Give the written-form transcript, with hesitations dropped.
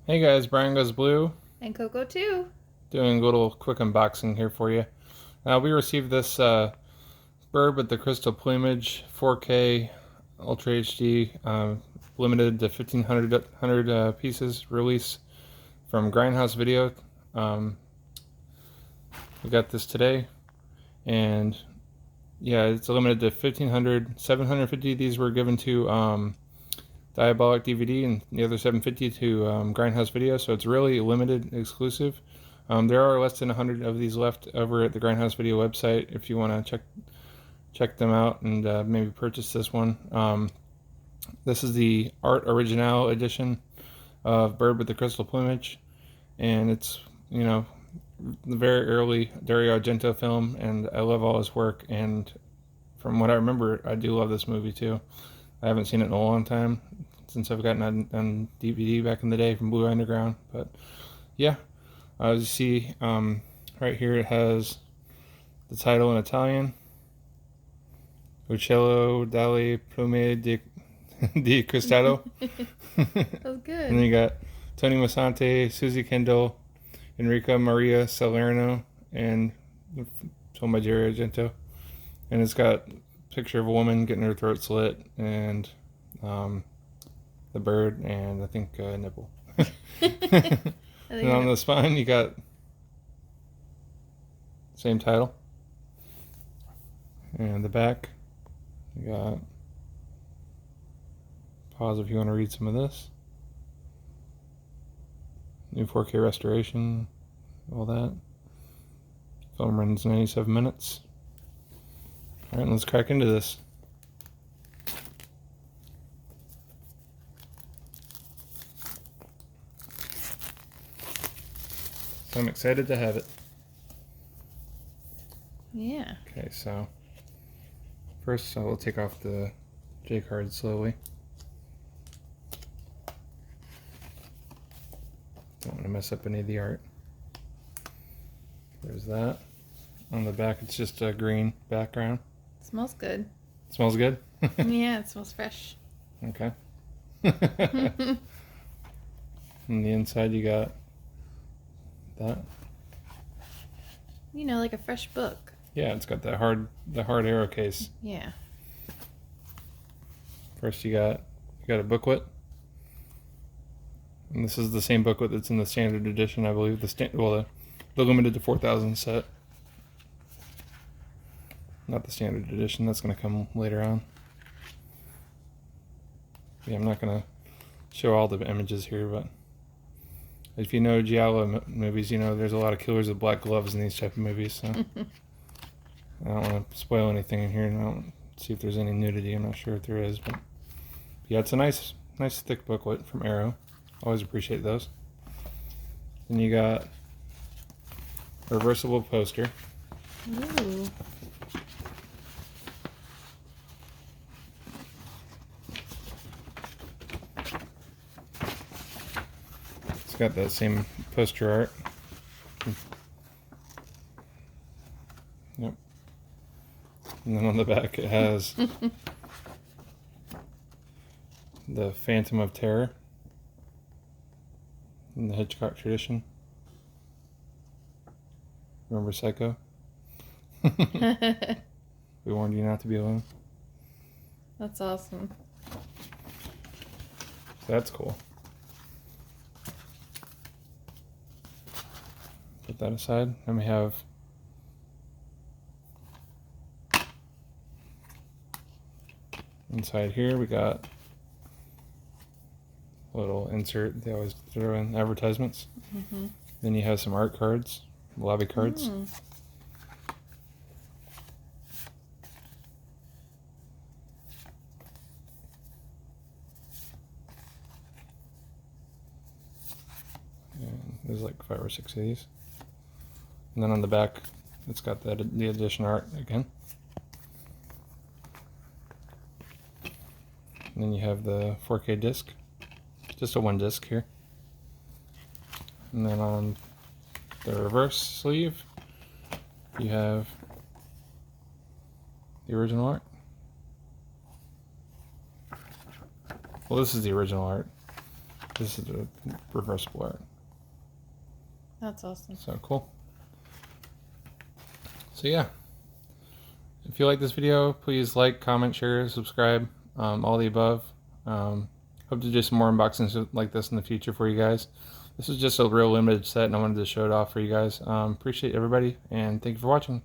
Hey guys, Brian Goes Blue. And Coco too. Doing a little quick unboxing here for you. We received this bird with the crystal plumage, 4K, Ultra HD, limited to 1,500 pieces release from Grindhouse Video. We got this today, and yeah, it's limited to 1,500. 750 of these were given to Diabolic DVD, and the other 750 to Grindhouse Video, so it's really limited, exclusive. There are less than 100 of these left over at the Grindhouse Video website if you want to check them out and maybe purchase this one. This is the Arte Originale edition of Bird with the Crystal Plumage, and it's, the very early Dario Argento film, and I love all his work, and from what I remember, I do love this movie too. I haven't seen it in a long time, since I've gotten it on DVD back in the day from Blue Underground. But yeah, as you see, right here it has the title in Italian, Uccello dalle Plume di Cristallo. That was good. And then you got Tony Masante, Susie Kendall, Enrica Maria Salerno, and film by Dario Argento. And it's got a picture of a woman getting her throat slit, and the bird, and I think a nipple. And on the spine, you got same title. And the back, you got pause if you want to read some of this. New 4K restoration, all that. Film runs 97 minutes. Alright, let's crack into this. So I'm excited to have it. Yeah. Okay, so first I will take off the J card slowly. Don't want to mess up any of the art. There's that. On the back, it's just a green background. It smells good. It smells good? Yeah, it smells fresh. Okay. On the inside, you got that. Like a fresh book. Yeah, it's got the hard arrow case. Yeah. First, you got a booklet. And this is the same booklet that's in the standard edition, I believe. The limited to 4,000 set. Not the standard edition. That's going to come later on. Yeah, I'm not going to show all the images here, but if you know Giallo movies, there's a lot of killers with black gloves in these type of movies. So I don't want to spoil anything in here. And I don't see if there's any nudity. I'm not sure if there is, but yeah, it's a nice thick booklet from Arrow. Always appreciate those. Then you got a reversible poster. Ooh. It's got that same poster art. Yep. And then on the back it has the Phantom of Terror in the Hitchcock tradition. Remember Psycho? We warned you not to be alone. That's awesome. So that's cool. Put that aside. Then we have inside here, we got a little insert they always throw in advertisements. Mm-hmm. Then you have some art cards, lobby cards. Mm. And there's like 5 or 6 of these. And then on the back, it's got the edition art again. And then you have the 4K disc, just a 1 disc here. And then on the reverse sleeve, you have the original art. Well, this is the original art. This is a reversible art. That's awesome. So cool. So yeah, if you like this video, please like, comment, share, subscribe, all the above. Hope to do some more unboxings like this in the future for you guys. This is just a real limited set and I wanted to show it off for you guys. Appreciate everybody and thank you for watching.